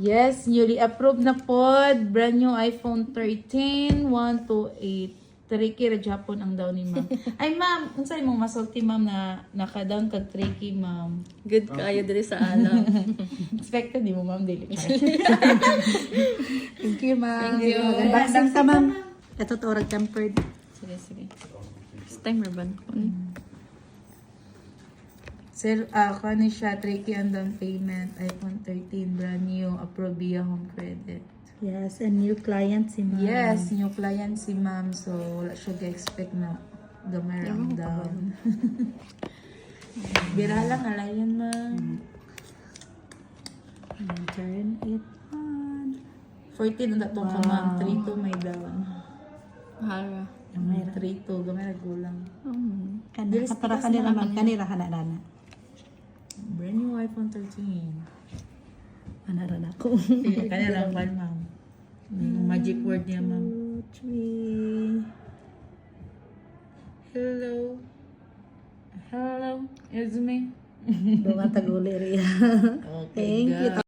Yes, newly approved na pod. Brand new iPhone 13, 128. Tricky ra Japon ang daw ni ma'am. Ay ma'am, unsay mong masulti ma'am na naka-down kag tricky ma'am. Good kayo diri sa alam. Expected di mo ma'am dili. Thank you, ma'am. Thank you. Unboxing ka, ma'am. Ito to, orag tempered. Sige, sige. This time ribbon ko. Sir, kani siya tricky ang down payment. iPhone 13 brand new approved via home credit. Yes, and new client si ma'am. Yes, new client si ma'am. So, wala siya ga-expect na gamay ang down. Bira lang, alayan ma'am. And turn it on. 14 na itong ka ma'am. 3-2 may down. Hara. 3-2, gamay na gulang. Kanira, para kanira man, kanira hanarana. Brand new iPhone 13. Hanarana ko. Kanila lang ba ma'am? Yung magic word niya ma'am. 2, 3. Hello. Hello. It's me. Bunga taguli riya. Okay, Thank you. guys.